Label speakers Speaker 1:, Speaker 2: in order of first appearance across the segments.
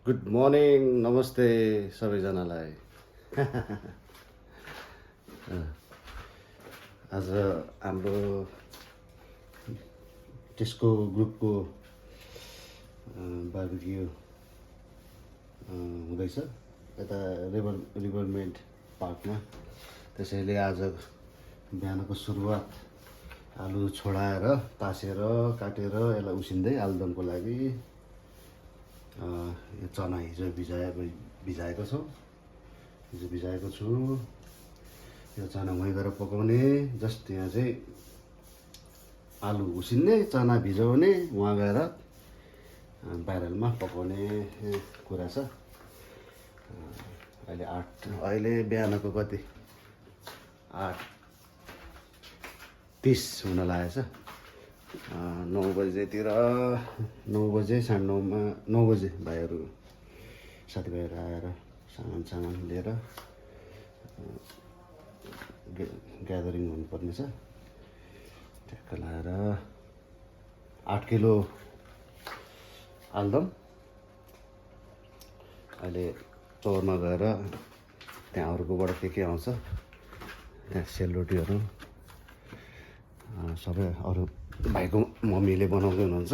Speaker 1: Good morning नमस्ते सबैजनालाई। आज हाम्रो टेस्को ग्रुपको बार्बिक्यू हुँदैछ यता रिभरमेन्ट पार्कमा। त्यसैले आज बिहानको सुरुवात आलु छोडाएर तासेर काटेर यसलाई उसिन्दै आलुदमको लागि यो चना हिजो भिजाएको छु। यो चना वहीँ गएर पकाउने, जस्ट यहाँ चाहिँ आलु उसिन्ने, चना भिजाउने, वहाँ गएर ब्यारलमा पकाउने कुरा छ। अहिले बिहानको कति 8:30 हुन लागेछ। 9 बजेतिर 9 बजे 9:30मा 9 बजे भाइहरू साथीभाइहरू आएर सामान लिएर ग्यादरिङ हुनुपर्ने छ। ठ्याक्क लाएर 8 किलो आलुदम अहिले चौरमा गएर त्यहाँ अरूकोबाट के आउँछ, त्यहाँ सेलरोटीहरू सबै अरू भाइको मम्मीले बनाउँदै हुनुहुन्छ।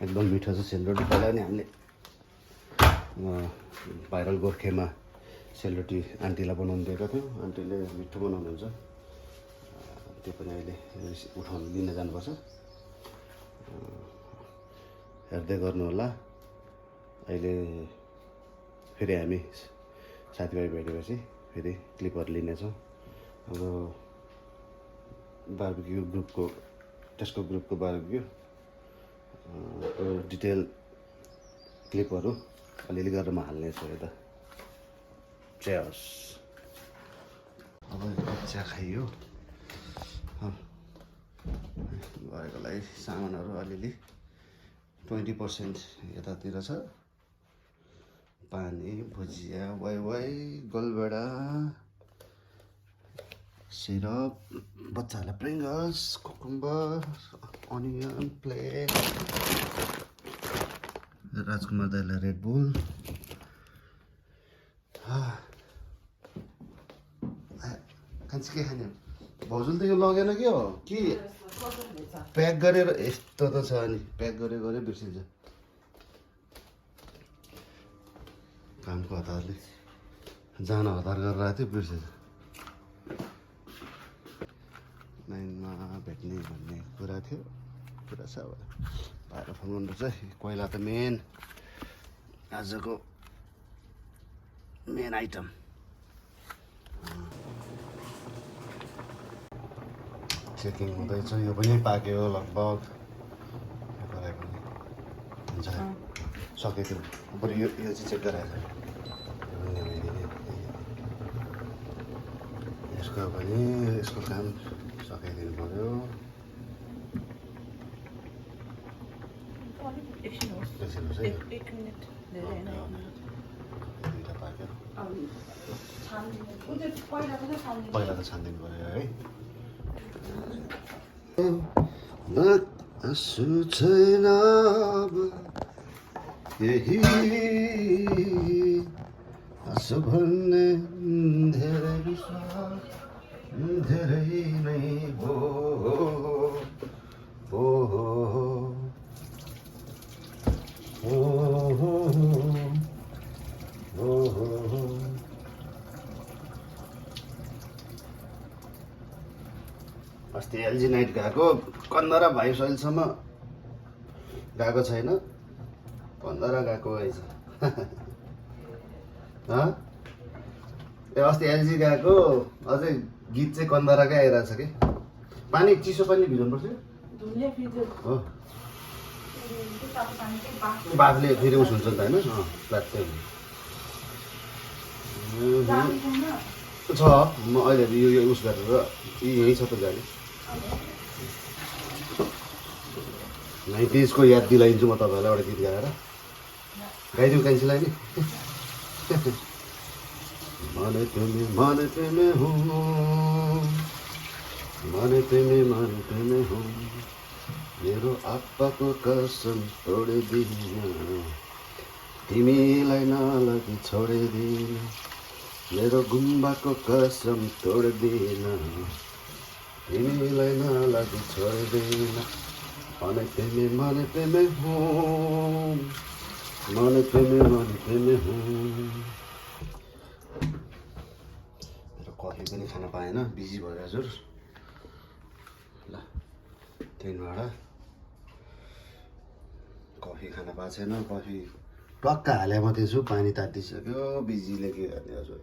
Speaker 1: एकदम मिठो छ सेलरोटी। पहिला नि हामीले भाइरल गोर्खेमा सेलरोटी आन्टीलाई बनाउनु दिएको थियौँ। आन्टीले मिठो बनाउनुहुन्छ। त्यो पनि अहिले उठाउनु लिन जानुपर्छ। हेर्दै गर्नु होला। अहिले फेरि हामी साथीभाइ भेटेपछि फेरि क्लिपहरू लिनेछौँ। हाम्रो बार्बिक्यू ग्रुपको टेस्को ग्रुपको बार्बिक्यू डिटेल क्लिपहरू अलिअलि गरेर म हाल्नेछु यता। चियर्स। अब चिया खाइयो भएकोलाई सामानहरू अलिअलि 20% यतातिर छ। पानी, भुजिया, वाइ गोलभेडा, सिरप, बच्चाहरूलाई प्रिङ्गल्स, कुकुम्बर, अनियन, प्लेट, राजकुमार दाइलाई रेड बुल। खान्छ के खाने? भाउजूले त यो लगेन के हो कि प्याक गरेर? यस्तो त छ नि, प्याक गरे बिर्सिन्छ। कामको हतारले जान हतार गरेर आएको थियो, बिर्सेछ। 9मा भेट्ने भन्ने कुरा थियो। कुरा छ अब भाइलाई फोन गर्नुपर्छ। कोइला त मेन आजको मेन आइटम। चेकिङ हुँदैछ। यो पनि पाक्यो लगभग। हुन्छ सके त्यो बरु यो चाहिँ चेक गराएछ। यसको काम सकाइदिनु पर्यो। दुईवटा पाक्यो। पहिला त छानिदिनु पर्यो है। आँसु छैन यही आँसु भन्ने धेरै विश्वास धेरै नै हो। अस्ति एलजी नाइट गएको, कन्दरा भाइ सहिलसम्म गएको छैन, कन्दरा गएको रहेछ। ए अस्ति एलजी गएको, अझै गीत चाहिँ कन्दराकै आइरहेछ कि। पानी चिसो पानी भिजाउनु पर्छ हो, बाफले फेरि उस हुन्छ नि त होइन। प्लाट्टै छ। म अहिले यो उस गरेर यहीँ छ त गाडी। 90s को याद दिलाइदिन्छु म तपाईँहरूलाई एउटा गीत गाएर। गाइदिउँ कान्छीलाई नि। माने तिमी हो, माने तिमी हो, मेरो आप्पाको कसम तोडिदिन। तिमीलाई नलगी छोडिदिन मेरो गुम्बाको कसम तोड्दिन तिमीलाई नलगी छोडिदिन मन प्रेमे हूँ मन प्रेमे हूँ। मेरो कफी पनि खान पाएन बिजी भयो हजुर ल त्यहीँबाट कफी खान पाएको छैन कफी टक्क हाले मात्रै छु पानी तातिसक्यो बिजीले के गर्ने हजुर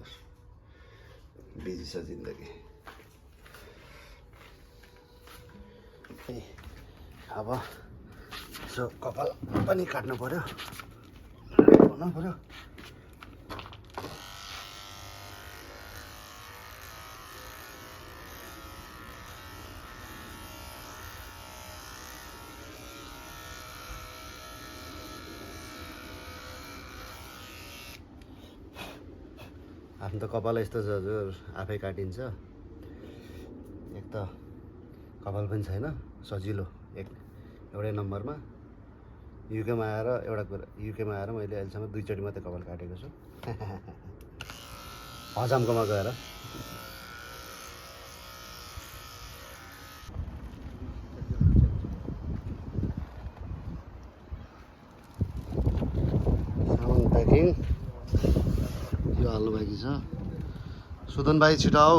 Speaker 1: बिजी छ जिन्दगी। अब यसो कपाल पनि काट्नु पर्यो हुनु पर्यो। आफ्नो त कपाल यस्तो छ हजुर आफै काटिन्छ एक त कपाल पनि छैन सजिलो एउटै नम्बरमा युकेमा आएर एउटा कुरा युकेमा आएर मैले अहिलेसम्म 2 चोटि मात्रै कपाल काटेको छु हजामकोमा गएर। साउन्ड प्याकिङ यो हाल्नु बाँकी छ। सुदन भाइ छिटो आऊ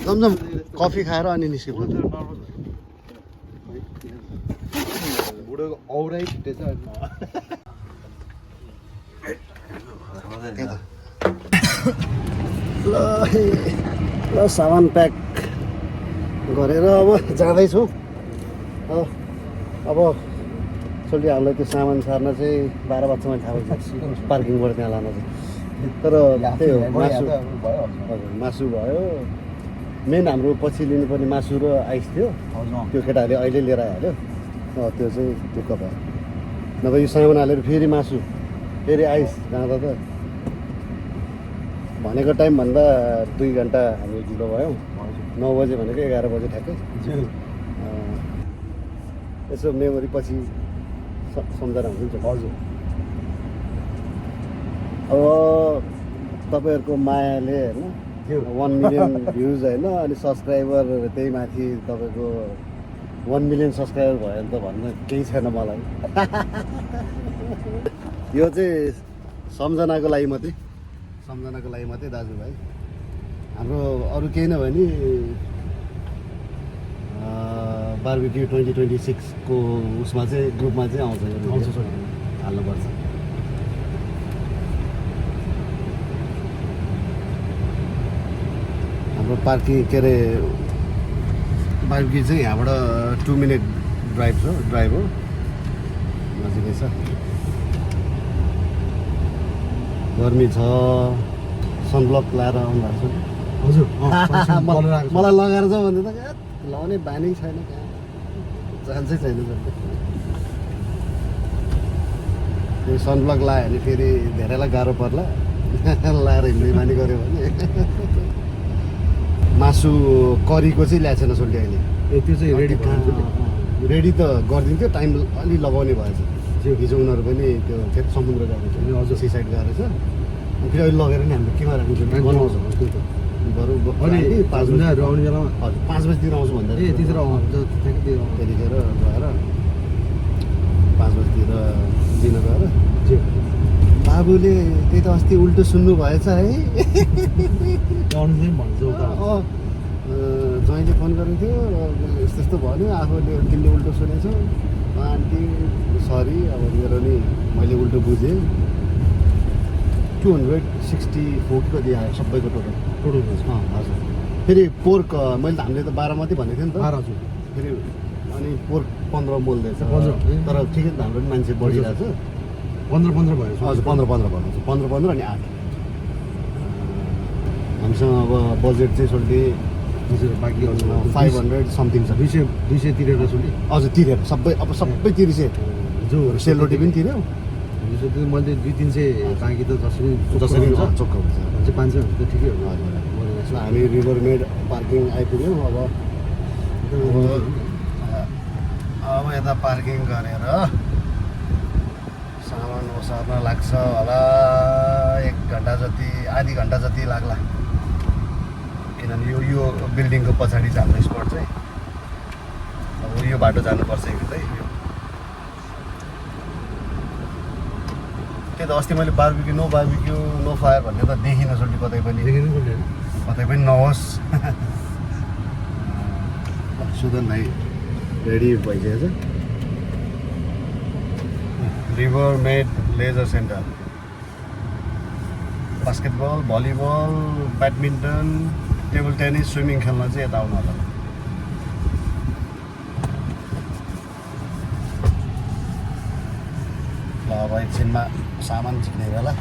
Speaker 1: जमजम कफी खाएर अनि निस्क्यो
Speaker 2: बुढोको औरै छिट्टै छ
Speaker 1: ल सामान प्याक गरेर अब जाँदैछु। अब सोल्टी हामीलाई त्यो सामान सार्न चाहिँ 12 बजीसम्म थाहा भइसक्यो पार्किङबाट त्यहाँ लान चाहिँ तर त्यही हो मासु हजुर मासु भयो मेन हाम्रो पछि लिनुपर्ने मासु र आइस थियो त्यो केटाहरूले अहिले लिएर आइहाल्यो त्यो चाहिँ ढुक्क भयो नभए यो सामान हालेर फेरि मासु फेरि आइस जाँदा त भनेको टाइमभन्दा 2 घन्टा हामी ढिलो भयौँ 9 बजे भनेको 11 बजे ठ्याक्कै यसो मेमोरी पछि सम्झना हुन्छ
Speaker 2: हजुर।
Speaker 1: अब तपाईँहरूको मायाले होइन 1 मिलियन भ्युज होइन अनि सब्सक्राइबर त्यही माथि तपाईँको 1 मिलियन सब्सक्राइबर भयो भने त भन्न केही छैन मलाई यो चाहिँ सम्झनाको लागि मात्रै दाजुभाइ हाम्रो अरू केही नभए नि बार्बिक्यू 2026 को उसमा चाहिँ ग्रुपमा चाहिँ आउँछ हाल्नुपर्छ। हाम्रो पार्किङ के अरे बार्बिक्यू चाहिँ यहाँबाट 2 मिनट ड्राइभ हो नजिकै छ। गर्मी छ सनब्लक लगाएर आउनु भएको छ
Speaker 2: हजुर
Speaker 1: मलाई लगाएर जाऊ भने त लगाउने बानी छैन कहाँ चान्सै छैन त्यो सनब्लक लगायो भने फेरि धेरैलाई गाह्रो पर्ला लगाएर हिँड्ने बानी गऱ्यो भने। मासु करीको चाहिँ ल्याएको छैन सोल्टी अहिले
Speaker 2: त्यो चाहिँ
Speaker 1: रेडी त गरिदिन्थ्यो टाइम अलि लगाउने भएछ हिजो उनीहरू पनि त्यो के अरे समुद्र गएको छ अझ सी साइड गएर छ फेरि अहिले लगेर नि हामीले केमा राख्नु बनाउँछ बरु
Speaker 2: अनि 5 बजीहरू आउने बेलामा
Speaker 1: हजुर 5 बजीतिर आउँछु भन्दा
Speaker 2: त्यतिखेर
Speaker 1: त्यतिखेर गएर 5 बजीतिर दिन गएर बाबुले त्यही त अस्ति उल्टो सुन्नु भएछ है ज्वाइँले फोन गरेको थियो यस्तो यस्तो भन्यो आफूले तिमीले उल्टो सुनेछौ आन्टी सरी अब मेरो नि मैले उल्टो बुझेँ 264 कति आयो सबैको टोटल हजुर। फेरि पोर्क मैले त हामीले त 12 मात्रै भनेको थियो नि त फेरि अनि पोर्क 15 बोल्दैछ तर ठिकै त हाम्रो पनि मान्छे बढिरहेको छ
Speaker 2: 15 भयो
Speaker 1: हजुर 15 भन्नुहुन्छ 15 अनि 8 हामीसँग अब बजेट चाहिँ सोल्टी
Speaker 2: बाँकी
Speaker 1: 500 समथिङ छ
Speaker 2: 200 तिरेर सोल्टी
Speaker 1: हजुर तिरेर सबै तिरिसे
Speaker 2: जो
Speaker 1: सेलरोटी पनि तिर्यो
Speaker 2: मैले 200-300 बाँकी त जसरी
Speaker 1: चोक्क हुन्छ
Speaker 2: 500 त ठिकै हो।
Speaker 1: हामी रिभरमेड पार्किङ आइपुग्यौँ अब यता पार्किङ गरेर सामान ओसार्न लाग्छ होला 1 घन्टा जति आधी घन्टा जति लाग्ला किनभने यो बिल्डिङको पछाडि चाहिँ हाम्रो स्पट चाहिँ अब यो बाटो जानुपर्छ हिँड्दै त्यही त अस्ति मैले बार्बिक्यू नो फायर भन्ने त देखिनँ सोल्टी कतै पनि नहोस् सुदन भाइ रेडी भइसकेको छ river made leisure centre basketball volleyball badminton table tennis swimming खेल्न चाहिँ यता आउनु होला ल अब एकछिनमा सामान झिक्ने बेला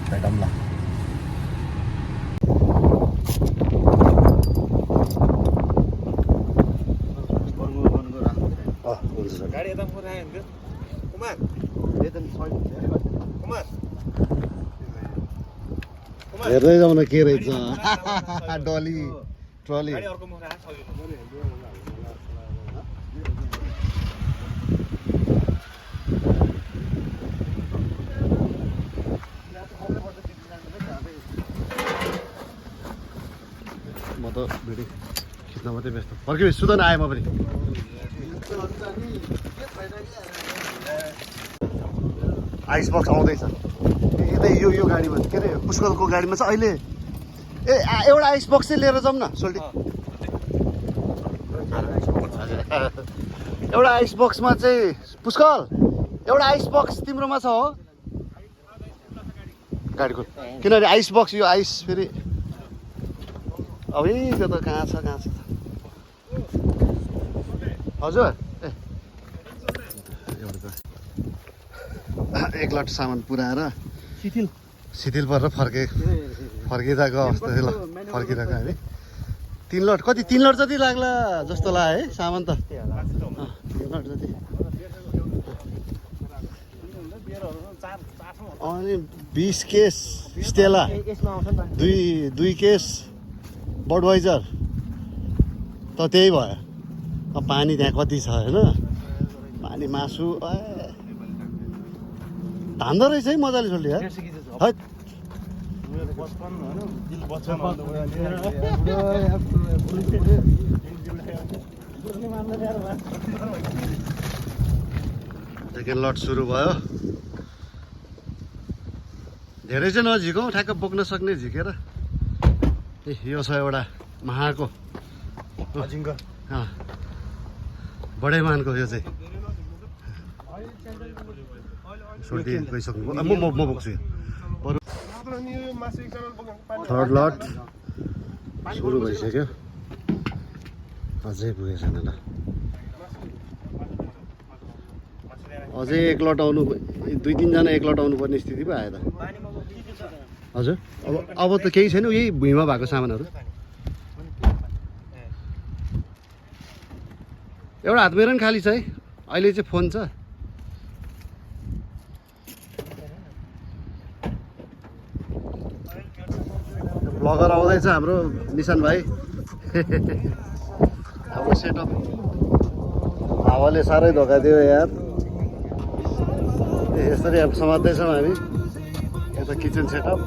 Speaker 1: भेटौँ ल हुन्छ सर
Speaker 2: गाडी यता पुऱ्यायो नि कुमार
Speaker 1: हेर्दै जाउँ न के रहेछ डली ट्रली म त भिडियो खिच्न मात्रै व्यस्त फर्के सुधन आएँ म पनि आइस बक्स आउँदैछ यतै यो गाडीमा के अरे पुष्कलको गाडीमा छ अहिले एउटा आइस बक्स चाहिँ लिएर जाउँ न सोल्टी एउटा आइस बक्समा चाहिँ पुष्कल एउटा आइस बक्स तिम्रोमा छ हो गाडीको किनभने आइस बक्स यो आइस फेरि अब त्यो त कहाँ छ हजुर एक लट सामान पुऱ्याएर शिथिल परेर फर्किँदाको अवस्था चाहिँ ल फर्किरहेको हामी 3 लट कति 3 लट जति लाग्ला जस्तो लाग्यो है सामान त 3 लट जति अनि 20 केस स्टेला 2 केस बडवाइजर त त्यही भयो अब पानी त्यहाँ कति छ होइन पानी मासु धान्दो रहेछ है मजाले सोल्टी है सेकेन्ड लट सुरु भयो धेरै चाहिँ नझिकौँ ठ्याक्क बोक्न सक्ने झिकेर यो छ एउटा महाको बडै मानको यो चाहिँ सोल्टी गइसक्नु म बोक्छु थर्ड लट सुरु भइसक्यो अझै पुगेको छैन ल अझै 1 लट आउनु 2-3 जना 1 लट आउनु पर्ने स्थिति पो आयो त हजुर अब त केही छैन यही भुइँमा भएको सामानहरू एउटा हात मेरो पनि खाली छ है अहिले चाहिँ फोन छ ब्लगर आउँदैछ हाम्रो निशान भाइ हाम्रो सेटअप हावाले साह्रै धोका दियो यार यसरी अब समात्दैछौँ हामी यता किचन सेटअप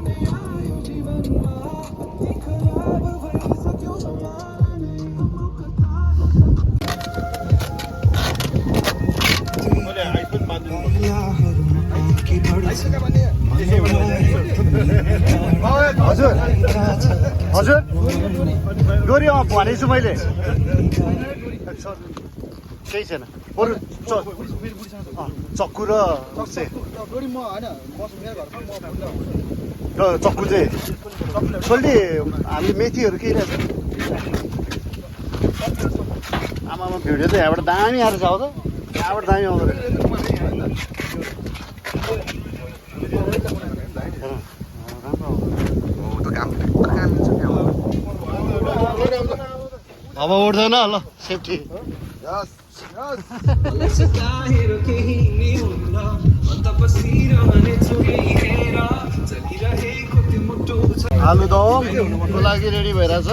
Speaker 1: हजुर हजुर डोरी भनेको छु मैले केही छैन बरु चक्कु र चक्कु चाहिँ सोल्टी हामीले मेथीहरू केही रहेछ आमामा भिडियो चाहिँ यहाँबाट दामी आएर छ त यहाँबाट दामी आउँदो रहेछ अब उठ्दैन ल सेफ्टी आलुदमको लागि रेडी भइरहेछ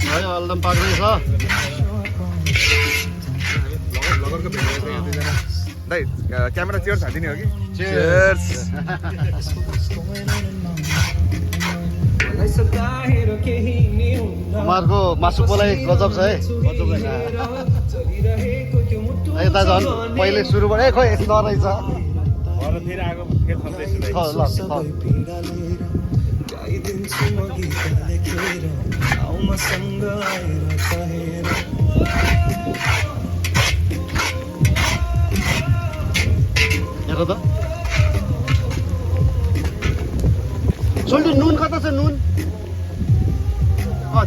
Speaker 1: है आलुदम पाक्दैछ
Speaker 3: दाइ क्यामेरा चेयर्स हालिदिने हो कि
Speaker 1: Cheers. उहाँहरूको मासु पोलाइ गजब छ है यता झन् पहिले सुरुबाट खोइ नरहेछ हेर त सोल्टी नुन कता छ नुन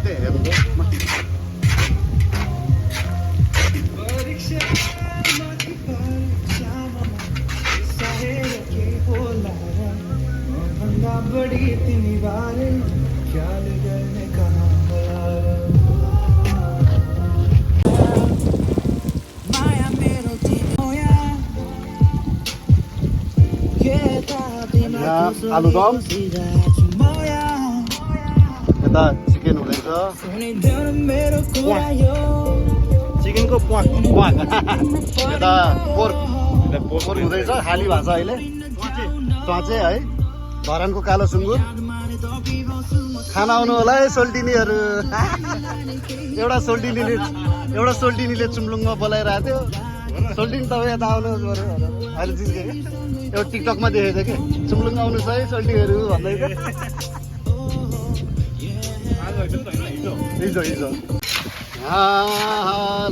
Speaker 1: त्यही हेर्नु त यहाँ आलुदम यता चिकन हुँदैछ चिकनको प्वाक यता पोर्क हुँदैछ खाली भएको छ अहिले च्वाचे है धरानको कालो सुँगुर खाना आउनु होला है सोल्टिनीहरू एउटा सोल्टिनीले चुम्लुङमा बोलाइरहेको थियो सोल्टिनी तपाईँ यता आउनुहोस् बरु अहिले जिस्के कि एउटा टिकटकमा देखेको थियो कि चुम्लुङ आउनुहोस् है सोल्टीहरू भन्दै हिजो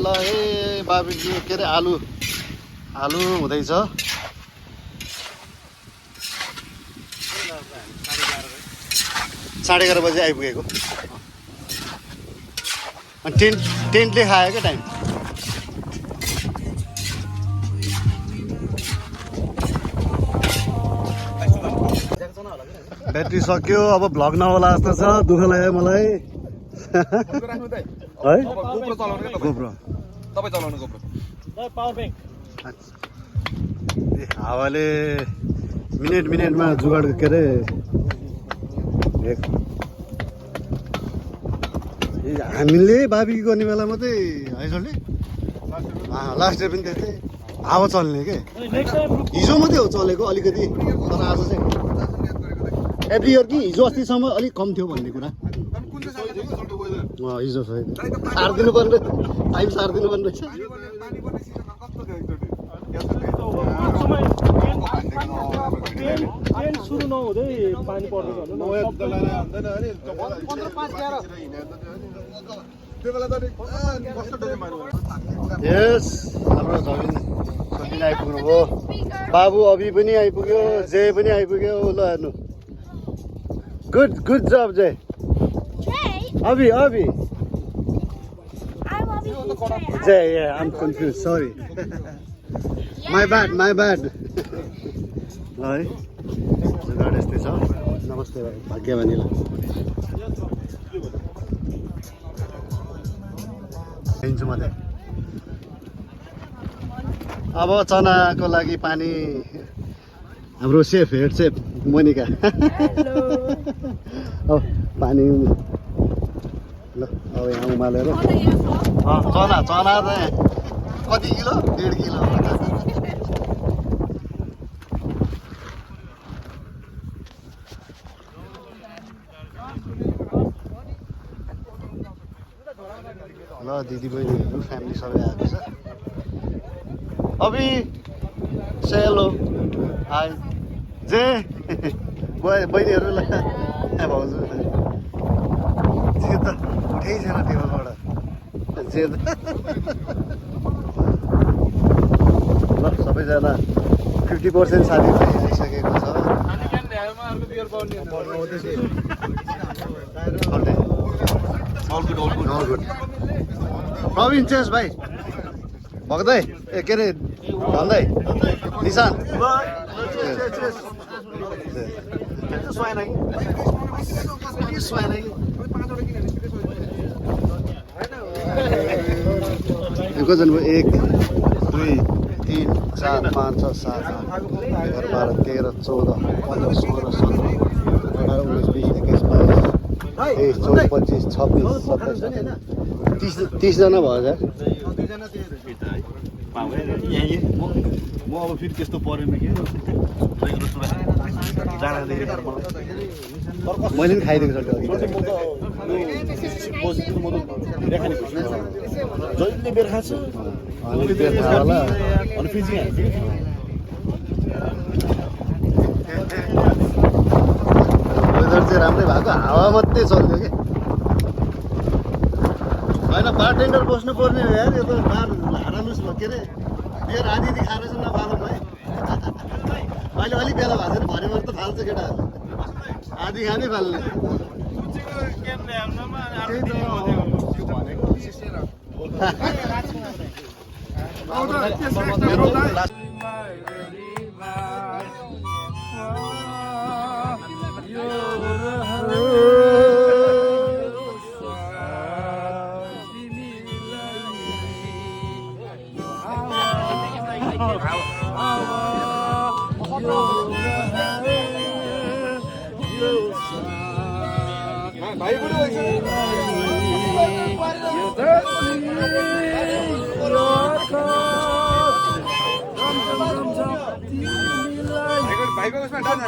Speaker 1: ल ए बाबुजी के अरे आलु हुँदैछ 11:30 बजे आइपुगेको अनि टेन्टले खायो क्या टाइम ब्याट्री सक्यो अब भ्लग नहोला जस्तो छ दुःख लाग्यो मलाई है गोप्रो
Speaker 3: तपाईँ चलाउनु गोप्रो
Speaker 1: हावाले मिनेटमा जुगाड के अरे हामीले बाबी गर्ने बेला मात्रै है सोल्टी लास्ट इयर पनि त्यस्तै हावा चल्ने के हिजो मात्रै हो चलेको अलिकति तर आज चाहिँ एभ्री इयर कि हिजो अस्तिसम्म अलिक कम थियो भन्ने कुरा हिजो सारिदिनु पर्ने टाइम सारिदिनु पर्ने रहेछ
Speaker 4: सुरु नहुँदै पानी पर्दैछ
Speaker 1: यस हाम्रो सबिन आइपुग्नु हो बाबु अभि पनि आइपुग्यो जय पनि आइपुग्यो ल हेर्नु गुड जब जय अभि जय I'm confuse sorry my bad ल है जुगाड यस्तै छ नमस्ते भाइ भाग्यवानीलाई हिँड्छु मात्रै अब चनाको लागि पानी हाम्रो हेड सेफ मोनिका अब पानी ल अब यहाँ उमालेर चना चाहिँ कति किलो 1.5 किलो ल दिदी बहिनीहरू फ्यामिली सबै आएको छ अभि सेलो हाई जे बहिनीहरूलाई भाउजू जे त उठै छैन टेबलबाट जे ल सबैजना 50% साथी आइसकेको छ all good प्रवीण चेस भाइ भग्दै ए के अरे भन्दै निशान कतिजना भयो 1 2 3 4 5 6 7 8 12 13 14 15 16 17 18 19 20 21 22 23 24 25 26 27 30 जना भयो म अब फेरि त्यस्तो परेन कि मैले पनि खाइदिएको छ
Speaker 2: जहिले बेर खान्छ
Speaker 1: होला
Speaker 2: अनि फिजिङ हान्छ
Speaker 1: वेदर चाहिँ राम्रै भएको हावा मात्रै चल्यो कि होइन बारटेन्डर बस्नु पर्ने हो यार यो त बार हारालुस भयो के अरे बियर आधी खाएर चाहिँ नफाल्नु भाइ अहिले अलिक बेला भएको छैन भरे त फाल्छ केटाहरू आधी खानै फाल्ने
Speaker 3: भाइ बुढो भाइको उसमा डान्स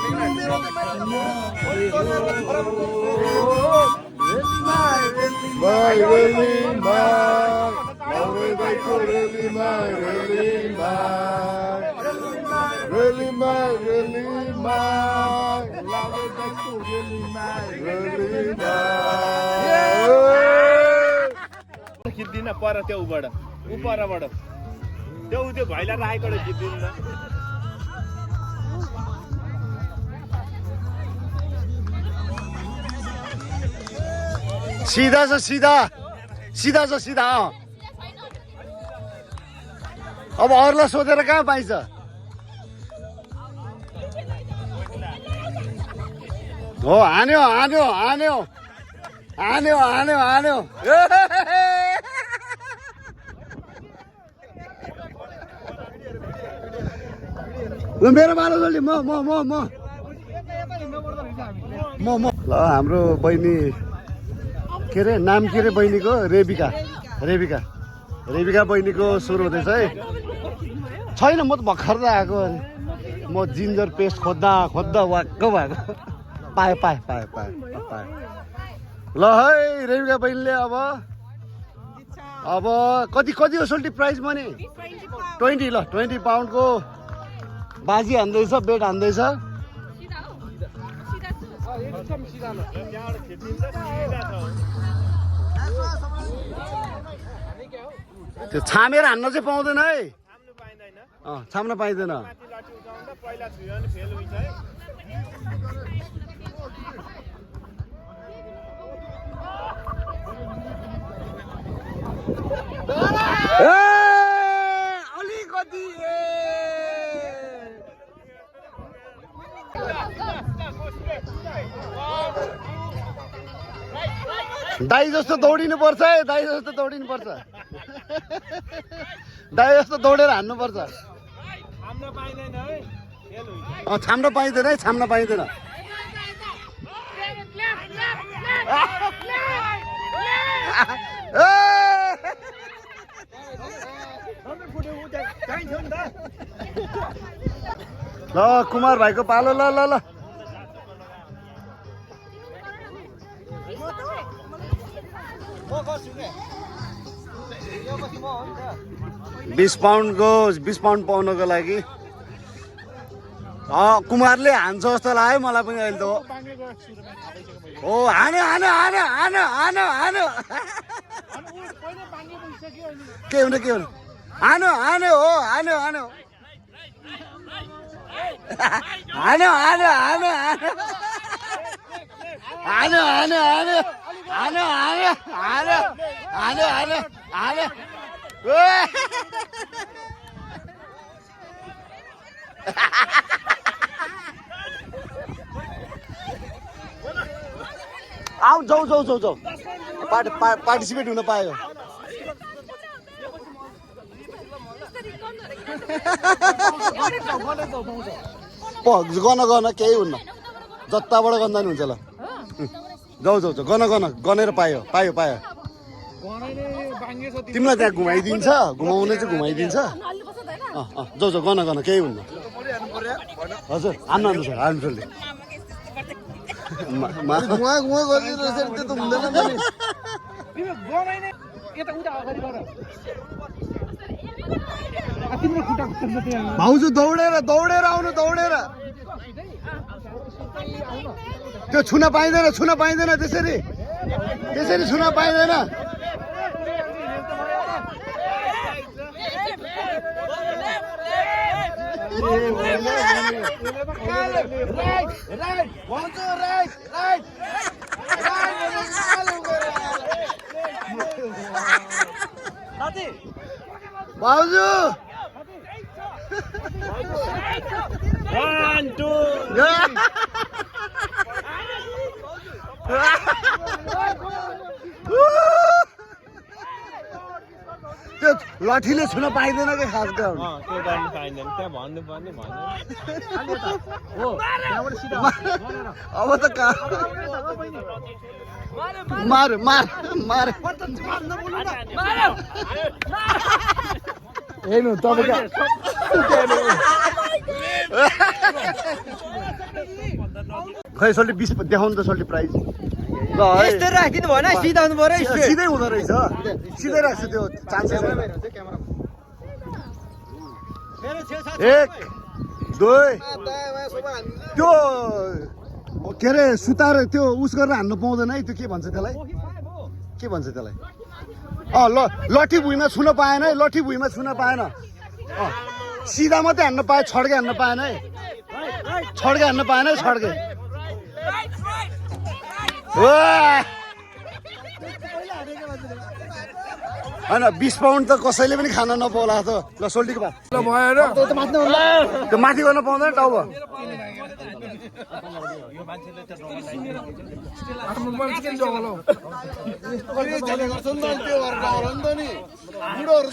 Speaker 4: खिच्दिन पर त्यो उबाट परबाट त्यो भैला राखेको खिच्दिन न
Speaker 1: सिधा छ सिधा सिधा छ सिधा अब अरूलाई सोधेर कहाँ पाइन्छ हो हान्यो हान्यो हान्यो हान्यो हान्यो हान्यो मेरो बालो जल्दी म ल हाम्रो बहिनी के अरे नाम के अरे बहिनीको रेबिका रेबिका रेबिका बहिनीको सुरु हुँदैछ है छैन म त भर्खर आएको अरे म जिन्जर पेस्ट खोज्दा खोज्दा वाक्क भएको पाएँ पाएँ पाएँ पाएँ पाएँ ल है रेबिका बहिनीले अब कति कति हो सोल्टी प्राइस भने 20 ल 20 पाउन्डको बाजी हान्दैछ बेड हान्दैछ त्यो छामेर हान्न चाहिँ पाउँदैन है छाम्न पाइँदैन अलिकति दाई जस्तो दौडिनु पर्छ है दाई जस्तो दौडिनु पर्छ दाई जस्तो दौडेर हान्नु पर्छ छाम्न पाइँदैन है छाम्न पाइँदैन ल कुमार भाइको पालो ल ल ल 20 पाउन्ड पाउनको लागि कुमारले हान्छ जस्तो लाग्यो मलाई पनि अहिले त हो हान्यो हान्यो हान्यो हान्यो हान्यो हान्यो के हुने हान्यो हान्यो हो हान्यो हान्यो हान्यो हान्यो हान्यो हान्यो हान्यो हान्यो हान्यो हान्यो हान्यो हान्यो हान्यो हान्यो आऊ जाऊ जाऊ जाऊ जाऊ पार्टिसिपेट हुन पायो गन केही हुन्न जताबाट गन्दा नि हुन्छ ल जाऊ जाऊ जाऊ गनेर पायो तिमीलाई त्यहाँ घुमाइदिन्छ घुमाउने चाहिँ घुमाइदिन्छ जाऊ जाऊ गन गन केही हुन्न हजुर हान्नु हान्नु सर हान्नु सरले घुवा घुवा गरिरहेछ त्यो त हुँदैन भाउजू दौडेर दौडेर आउनु दौडेर त्यो छुन पाइँदैन त्यसरी छुन पाइँदैन भाउजू
Speaker 4: 1 2
Speaker 1: त्यो लठीले छुन पाइँदैन कि खास गरी
Speaker 4: त्यो गर्नु पाइँदैन त्यहाँ भन्नुपर्ने
Speaker 1: अब त मार मार मार हेर्नु तपाईँ खै सोल्टी 20 देखाउनु त सोल्टी प्राइज ल
Speaker 3: यस्तो राखिदिनु भएन सिधा आउनु पर्यो
Speaker 1: सिधै हुँदो रहेछ सिधै राख्छ त्यो चान्सेस 1 2 त्यो के अरे सुतार त्यो उस गरेर हान्नु पाउँदैन है त्यो के भन्छ त्यसलाई लठी भुइँमा छुन पाएन है लठी भुइँमा छुन पाएन सिधा मात्रै हान्न पाए छड्के हान्न पाएन है छड्के हान्न पाएन है छड्के होइन 20 पाउन्ड त कसैले पनि खान नपाउला त ल सोल्टीको भात त्यो माथि गर्न पाउँदैन टाउ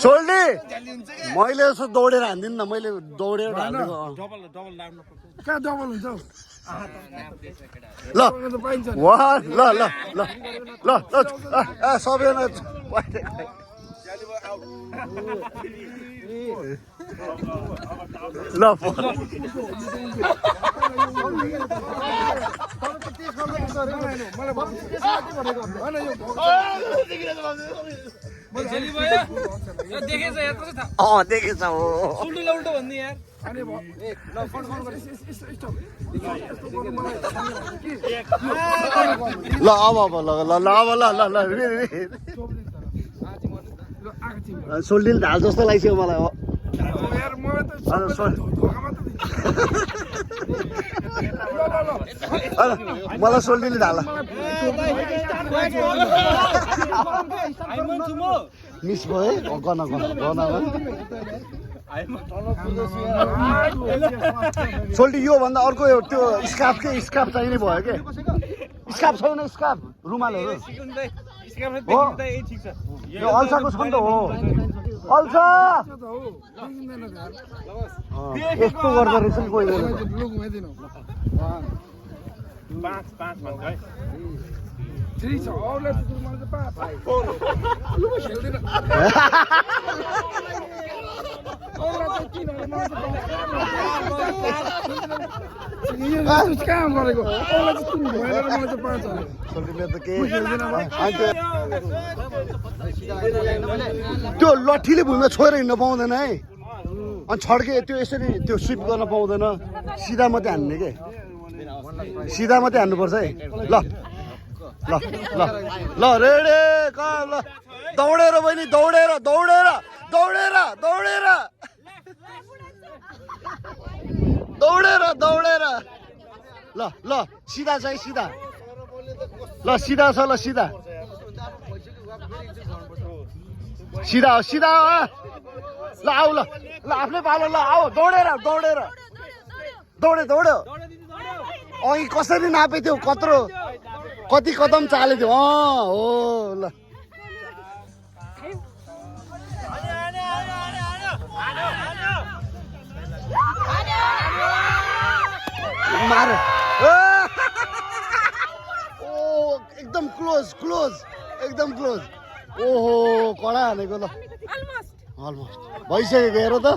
Speaker 1: सोल्टी मैले यसो दौडेर हान्दिनँ न मैले दौडेर हान्दिनँ ल सबैजना ल देखेछ हो ल अब सोल्टीले ढाल जस्तो लाग्छ मलाई हो मलाई सोल्टीले ढाल मिस भयो गन सोल्टी यो भन्दा अर्को त्यो स्कार्फ चाहिने भयो के स्कार्फ छैन स्कार्फ रुमालहरू यो अल्छाको छ नि त हो अल्छा यस्तो गर्दो रहेछ नि कोही त्यो लठीले भुइँमा छोएर हिँड्न पाउँदैन है अनि छड्के त्यो यसरी त्यो स्विप गर्न पाउँदैन सिधा मात्रै हान्ने के सिधा मात्रै हान्नुपर्छ है ल ल ल ल रेडे ल दौडेर बहिनी दौडेर दौडेर दौडेर दौडेर दौडेर दौडेर ल ल सिधा चाहिँ सिधा ल सिधा छ ल सिधा सिधा सिधा ल आऊ ल ल आफ्नै पालो ल आऊ दौडेर दौडेर दौडे दौड्यो अघि कसरी नापे त्यो कत्रो कति कदम चाले थियो हो ल मार ओ एकदम क्लोज क्लोज एकदम क्लोज ओहो कडा हानेको ल अलमोस्ट भइसक्यो हेर त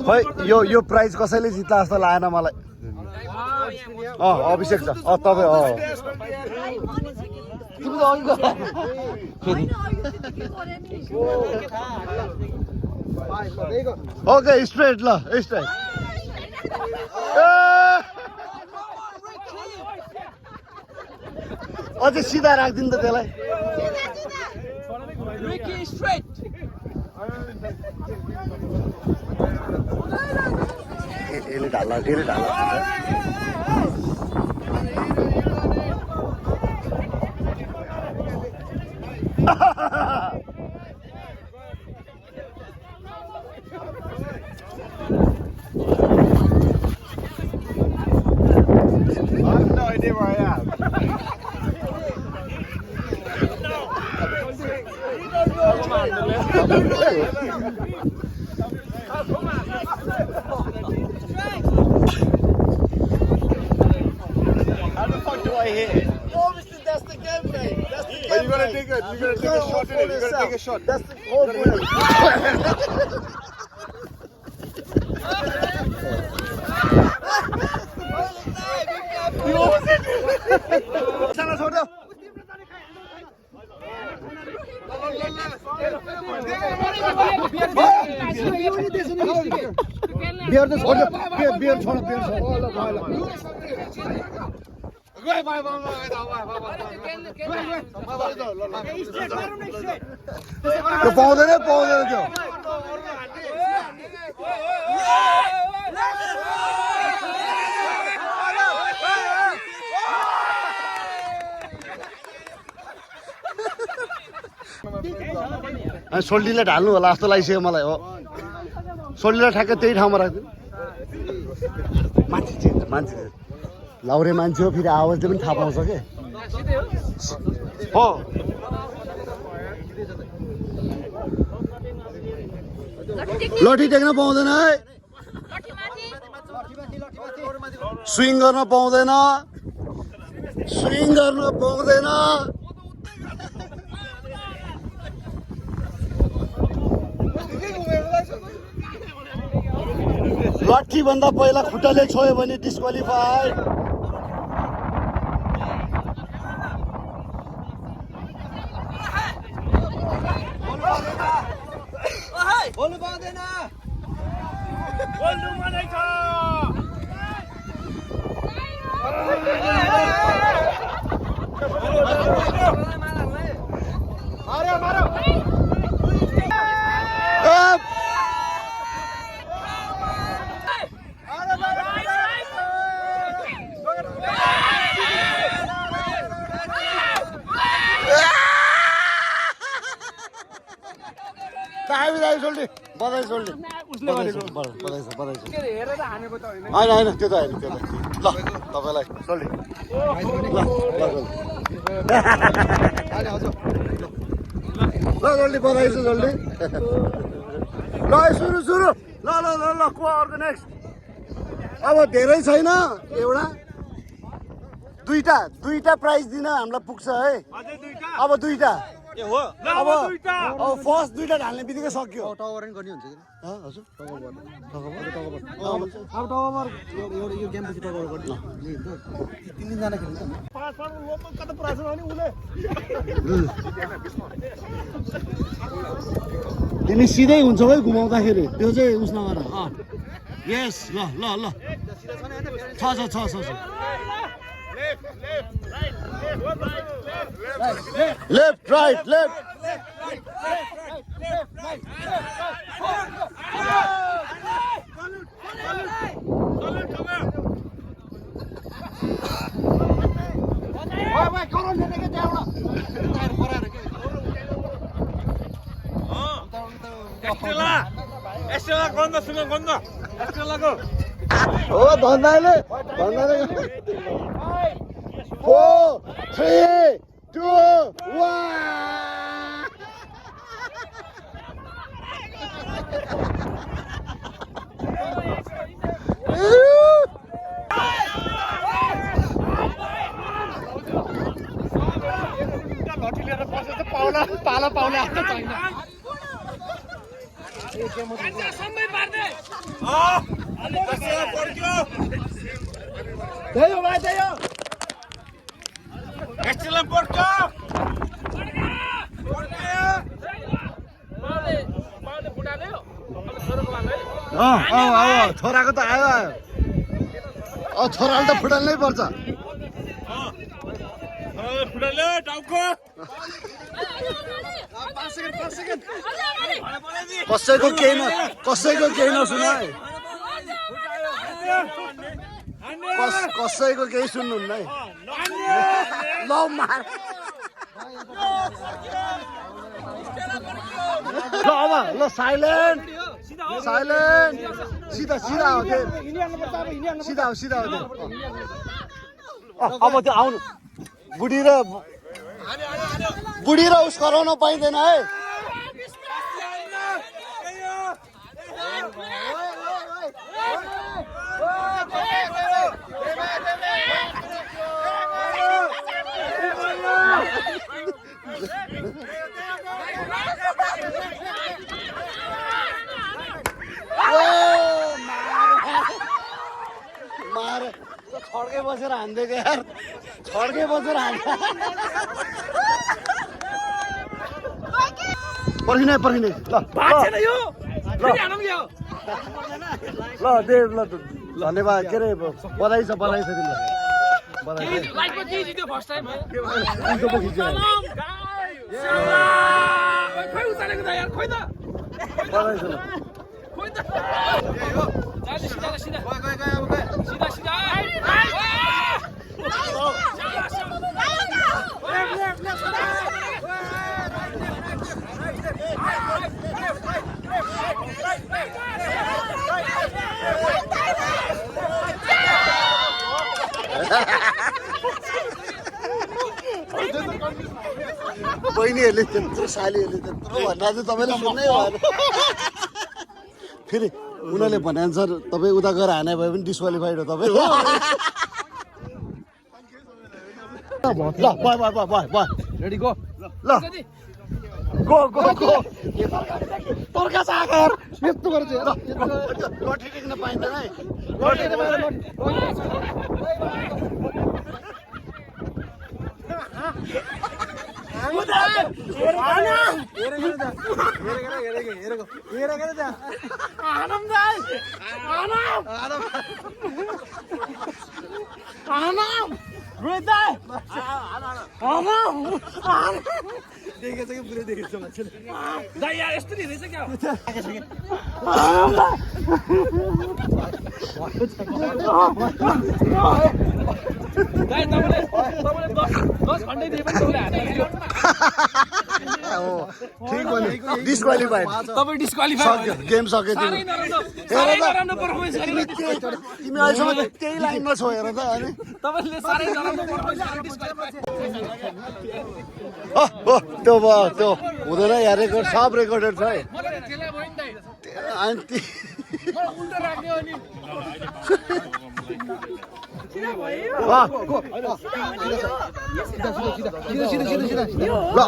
Speaker 1: खै यो प्राइज कसैले जित्ला जस्तो लागेन मलाई अभिषेक छ तपाईँ तिमी त ओके स्ट्रेट ल स्ट्रेट अझै सिधा राखिदिनु त त्यसलाई यसले ढाल्ला फेरि ढाल्ला बियर त छोड बियर छोड पाउँदैन त्यो सोल्टीलाई ढाल्नु होला जस्तो लागिसक्यो मलाई हो सोल्टीलाई ठ्याक्कै त्यही ठाउँमा राख्दिनु मान्छे लाउरे मान्छे हो फेरि आवाजले पनि थाहा पाउँछ के हो लट्ठी टेक्न पाउँदैन है स्विङ गर्न पाउँदैन लट्ठी भन्दा पहिला खुट्टाले छोयो भने डिस्क्वालिफाई
Speaker 3: बोल्नु पाउँदैन
Speaker 4: बोल्नु मनै छ मारो
Speaker 1: होइन त्यो त होइन त्यो त ल तपाईँलाई सोल्टी ल सोल्टी बधाई छ सोल्टी ल सुरु ल को अर्को नेक्स्ट अब धेरै छैन एउटा दुईटा प्राइज दिन हामीलाई पुग्छ है अब दुईटा अब फर्स्ट दुईटा ढाल्ने बित्तिकै सक्यो
Speaker 2: टावर गर्ने हुन्छ कि
Speaker 1: हजुर
Speaker 2: यो गेम पछि टावर गर्ने तिनजना खेल्नु
Speaker 1: तिमी सिधै हुन्छ है घुमाउँदाखेरि त्यो चाहिँ उस नगर यस ल छ लेफ्ट राइट भन्दाले 4 3 2 1
Speaker 4: लट्ठी लिएर बसेछ पाउला पाला पाउला आफ्नो छैन
Speaker 3: त्यही भाइ त्यही हो
Speaker 4: एक्सलेन्ट पर्क्यो
Speaker 1: छोराको त आयो छोराले त फुटाल्नै पर्छ
Speaker 4: फुटाल्यो टाउको
Speaker 1: कसैको केही नसुना है कसैको केही सुन्नुहुन्न है ल मार ल अब ल साइलेन्ट सिधा हो सिधा हो अब त्यो आउनु बुढी र उस कराउन पाइँदैन है मार छड्कै बसेर हान्दिएको यार छड्कै बसेर हान्छ पर्खिने ल देव ल धन्यवाद के अरे बधाई छ तिमीलाई बधाई बहिनीहरूले त्यत्रो सालीहरूले त्यत्रो भन्दा चाहिँ तपाईँले सुन्नै भएन फेरि उनीहरूले भने अनुसार तपाईँ उता गएर हाने भए पनि डिस्क्वालिफाइड हो तपाईँ ल बाय
Speaker 2: रेडी गो
Speaker 1: ल गो तर्का सागर यस्तो गर्छ लट्ठी टेक्न पाइँदैन है
Speaker 2: देखेछ कि पुरै देखेछ मान्छेले
Speaker 3: यस्तो नि रहेछ क्या
Speaker 1: ठिक हो नि डिस्क्वालिफाइड
Speaker 3: तपाईँ डिस्क्वालिफाई
Speaker 1: गेम सक्यो
Speaker 3: साह्रै नराम्रो पर्फर्मेन्स
Speaker 1: तिमी अहिलेसम्म त्यही लाइनमा छौ हेर त अनि
Speaker 3: तपाईँले साह्रै नराम्रो पर्फर्मेन्स गरेर डिस्क्वालिफाई
Speaker 1: त्यो हुँदैन यहाँ रेकर्ड सब रेकर्डेड छ है अनि
Speaker 3: उल्टो राख्ने हो नि
Speaker 1: ल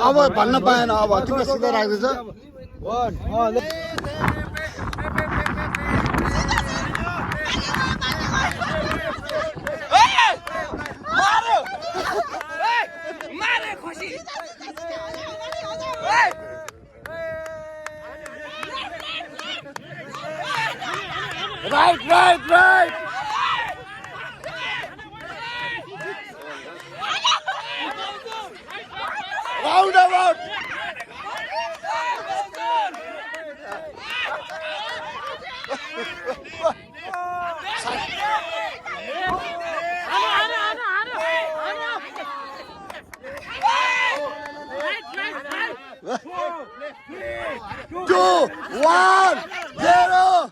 Speaker 1: अब भन्न पाएन अब तिमीले सिधा राख्दैछ Right. Roundabout. Two, 1, 0.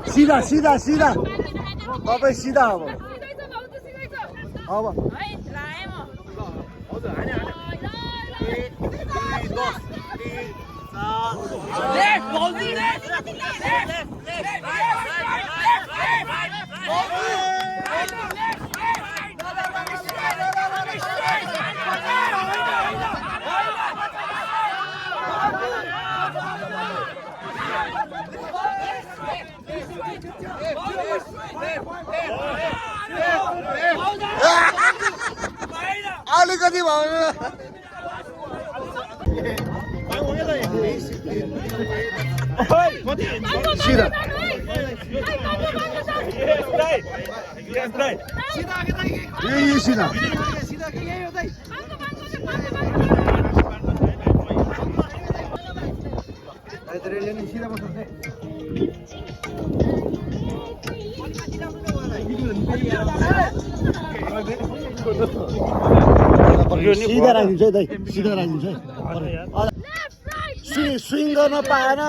Speaker 1: सिधा सिधा सिधा तपाईँ सिधा अब अब अलिकति भयो सिधा यही सिधा सिधा राखिदिन्छ है दाइ सिधा राखिदिन्छ है स्विङ गर्न पाएन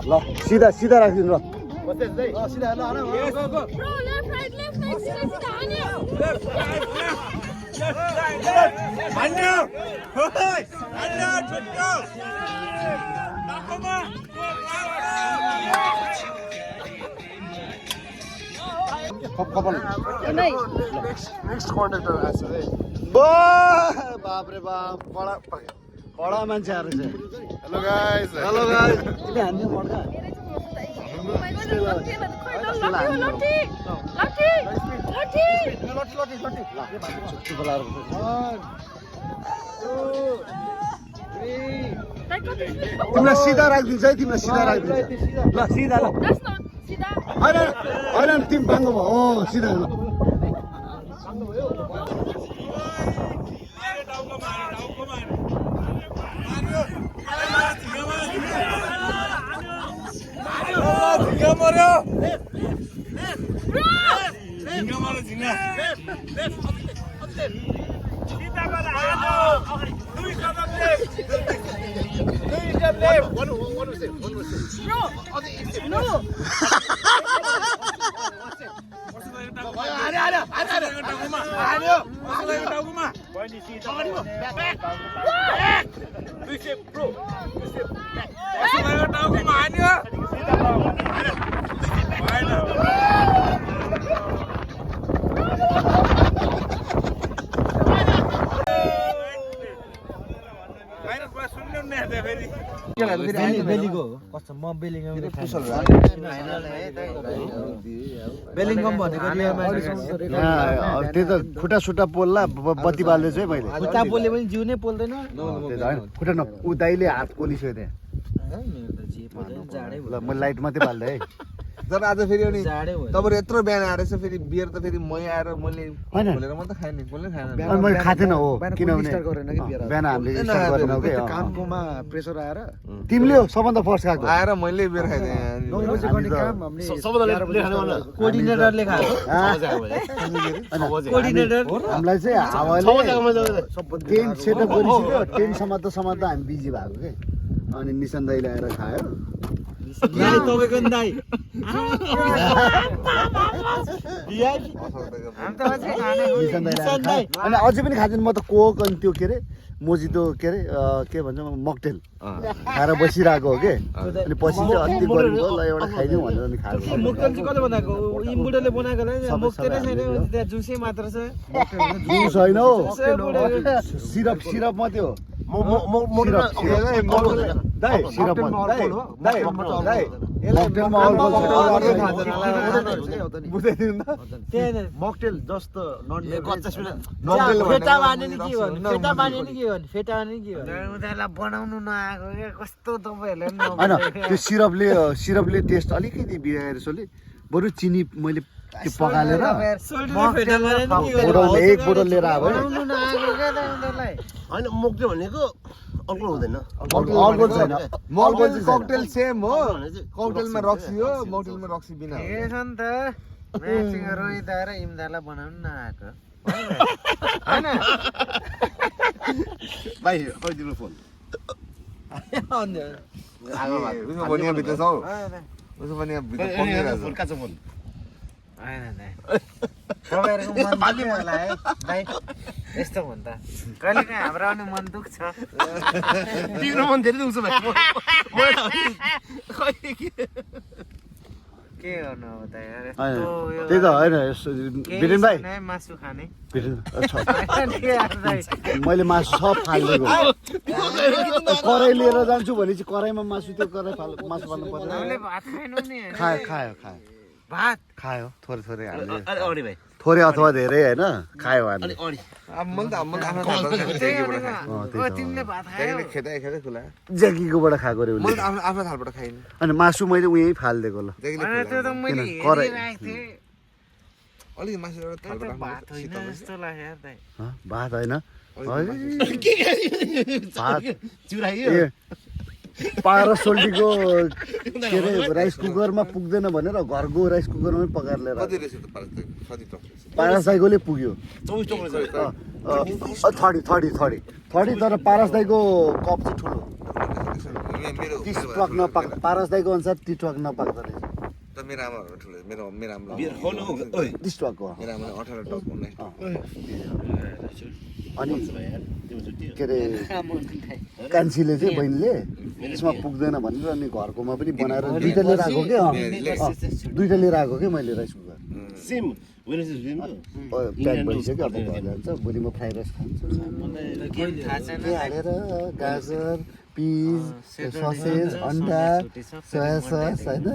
Speaker 1: ल सिधा सिधा राखिदिनु ल सिधा बापरे बाप बडा मान्छे आएर चाहिँ हेलो गाइस किन हान्ने मर्का तिमीलाई सिधा राखिदिन्छ है तिमीलाई सिधा राखिदिन्छ ल सिधा ल होइन तिमी बाङ्गो भयो हो सिधा ल त्यही त खुट्टा सुट्टा पोल्ला बत्ती बाल्दैछु है मैले
Speaker 2: खुट्टा पोल्यो भने जिउ नै पोल्दैन
Speaker 1: खुट्टा न ऊ दाइले हात पोलिसक्यो त्यहाँ ल मैले लाइट मात्रै बाल्दै है
Speaker 5: जब आज फेरि अनि तपाईँहरू यत्रो बिहान आएर चाहिँ फेरि बियर त फेरि मै आएर मैले खोलेर मात्रै खाएँ नि कसले खाएन
Speaker 1: मैले खाएको थिएन हो किनभने बिहान हामीले स्टार्ट गरेनौँ कि
Speaker 2: कामकोमा प्रेसर आएर
Speaker 1: तिमीले हो सबभन्दा फर्स्ट खाएको
Speaker 5: आएर मैले बियर खाइदिएँ
Speaker 2: कोअर्डिनेटरले खाएको कोअर्डिनेटर
Speaker 1: हामीलाई चाहिँ हावाले टेन्ट सेटअप गरिसक्यो टेन्टसम्म त हामी बिजी भएको के अनि निशान दाइले आएर खायो
Speaker 2: तपाईँको दाइ
Speaker 1: अनि अझै पनि खाँदैन म त कोक अनि त्यो के अरे मोजितो के अरे के भन्छ मकटेल खाएर बसिरहेको हो के अनि पछि चाहिँ अति गर्मी भयो ल एउटा खाइदिउँ भनेर अनि खाएको
Speaker 2: मोकटेल चाहिँ कसले बनाएको इम्बुडले बनाएको मोकटेलै छैन त्यहाँ जुसै मात्र छ
Speaker 1: जुस होइन हौ सिरप सिरप मात्रै हो
Speaker 2: मकटेल जस्तो बनाउनु नआएको कस्तो तपाईँहरूले
Speaker 1: होइन त्यो सिरपले टेस्ट अलिकति बिगाएर सोले बरु चिनी मैले त्यो पकालेर
Speaker 3: सोल्टी
Speaker 1: एक बोतल लिएर आयो
Speaker 2: होइन मोक्ने भनेको अल्कोहल हुँदैन
Speaker 1: अर्को छैन
Speaker 5: मोक्टेल ककटेल सेम हो ककटेलमा रक्सी हो मोक्टेलमा रक्सी बिना हो।
Speaker 6: रोहित र इमदारलाई बनाउनु नआएको होइन
Speaker 2: भाइ खै तिम्रो फोन
Speaker 5: उसको पनि यहाँ भित्र छ हौ उसको पनि यहाँ भित्र पक्रिरहेको
Speaker 2: फोन काँचो फोन
Speaker 6: होइन दाइ तपाईँहरूको मन दुख्यो होला है दाइ यस्तो भन् त कहिले काहीँ हाम्रो आउने मन दुख्छ
Speaker 2: तिम्रो मन धेरै दुख्छ भाइ
Speaker 6: के गर्नु अब दाइ
Speaker 1: त्यही त होइन बिरेन भाइ
Speaker 6: मासु खाने
Speaker 1: मैले मासु सब फालिदिएको कराई लिएर जान्छु भने चाहिँ कराईमा मासु त्यो कराई मासु फाल्नु पर्दैन
Speaker 6: हामीले भात खाएनौँ नि
Speaker 1: खायो
Speaker 6: भात
Speaker 1: खायो थोरै थोरै हाल्यो
Speaker 2: अरे अडी भाइ
Speaker 1: थोरै अथवा धेरै होइन खायो हामीले
Speaker 2: अडी
Speaker 5: अब मैले त आफ्नो थालबाट
Speaker 6: तिमीले भात खायो
Speaker 5: खेदाइ खुला
Speaker 1: ज्याकीकोबाट खाएको रे
Speaker 5: मैले
Speaker 1: उसले
Speaker 5: त आफ्नो थालबाट खाइनँ
Speaker 1: अनि मासु मैले उहीँ फालिदिएको ल
Speaker 6: होइन त्यो त मैले
Speaker 1: कराई।
Speaker 6: हेरिरहेको थिएँ
Speaker 5: अलिक मासु एउटा
Speaker 6: त्यो त
Speaker 5: थालबाट
Speaker 6: भात होइन जस्तो लाग्यो यार दाइ
Speaker 1: भात होइन भात
Speaker 2: चिउराइयो
Speaker 1: ए पारा सोल्टीको के अरे राइस कुकरमा पुग्दैन भनेर घरको राइस कुकरमै पकाएर लिएर
Speaker 5: कति रहेछ त कति टक
Speaker 1: पारस दाइकोले पुग्यो
Speaker 2: 24 टोक्रो छ
Speaker 1: 30 तर पारस दाइको कप चाहिँ ठुलो
Speaker 5: मेरो
Speaker 1: 30 ट्रक नपाक्दा पारस दाइको अनुसार 30 ट्रक नपाक्दो रहेछ
Speaker 5: त मेरो आमाहरू ठुलो मेरो आमा
Speaker 2: बियर खोल्नु ओइ
Speaker 1: 30 ट्रकको
Speaker 5: मेरो आमाले 18 टक 19 टक
Speaker 1: अनि
Speaker 2: तिम्रो छुट्टी
Speaker 1: के अरे कान्छीले चाहिँ बहिनीले यसमा पुग्दैन भनेर अनि घरकोमा पनि बनाएर दुईटा लिएर आएको के दुईटा लिएर आएको के मैले राइस कुकर
Speaker 2: सेम वेनेसडे दिन
Speaker 1: प्याक भइसक्यो अब घर जान्छ भोलि म फ्राइड राइस खान्छु
Speaker 6: थाहा छैन
Speaker 1: के हालेर गाजर पिस ससेज अन्डा सोया सस होइन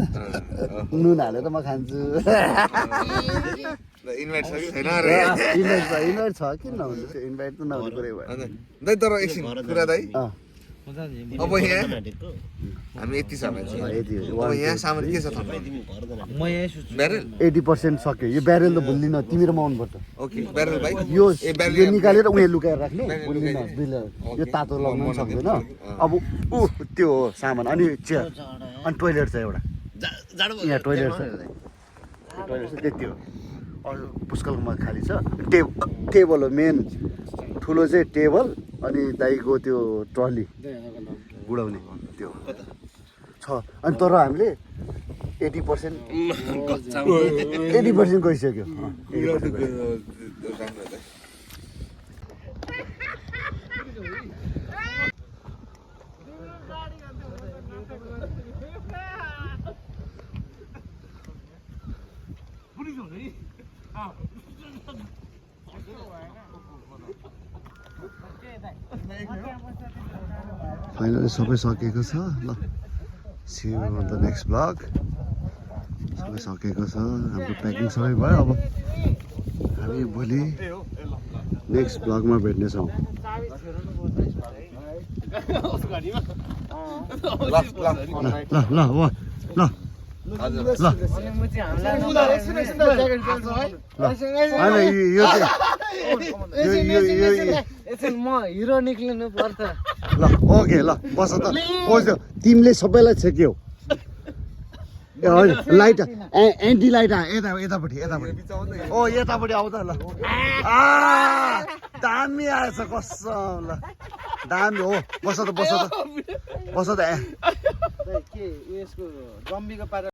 Speaker 1: नुन हालेर म खान्छु
Speaker 5: इन्भाइट छ कि छैन रे
Speaker 1: इन्भाइट छ किन नहुनु त्यो इन्भाइट त नहुने कुरै भयो
Speaker 5: दाइ तर एकछिन कुरा दाइ
Speaker 1: अँ
Speaker 5: अब यहाँ हामी यति छ भने चाहिँ
Speaker 1: यति हो
Speaker 5: अब यहाँ सामान के छ थाहा
Speaker 6: म यही सोच्छु
Speaker 5: ब्यारेल
Speaker 1: 80% सक्यो यो ब्यारेल त भुल्दिन तिमी र म आउनुपर्छ
Speaker 5: ओके ब्यारेल भाइ
Speaker 1: यो
Speaker 5: ब्यारेल
Speaker 1: यो निकालेर उयो लुकाएर राख्ने भुल्दिन दुईले यो तातो लगाउनु पनि सक्दैन अब ऊ त्यो हो सामान अनि चेयर अनि टोइलेट छ एउटा यहाँ टोइलेट छ टोइलेट छ त्यति हो अरू पुष्कलमा खाली छ टेबल हो मेन ठुलो चाहिँ टेबल अनि दाइको त्यो ट्रली बुढाउने त्यो छ अनि तर हामीले 80% गइसक्यो फाइनली सबै सकेको छ ल see you on the next blog सबै सकेको छ हाम्रो प्याकिङ सबै भयो अब हामी भोलि नेक्स्ट ब्लगमा भेट्नेछौँ ल होइन यो चाहिँ
Speaker 6: म हिरो निक्लिनु पर्छ
Speaker 1: ल ओके ल बस त बस्यो तिमीले सबैलाई छेक्यौ ए होइन लाइट एन्टी लाइट यतापट्टि ओ यतापट्टि आउँदा ल दामी आएछ कसम ल दामी हो बस त
Speaker 6: के उयसको जम्बीको पारा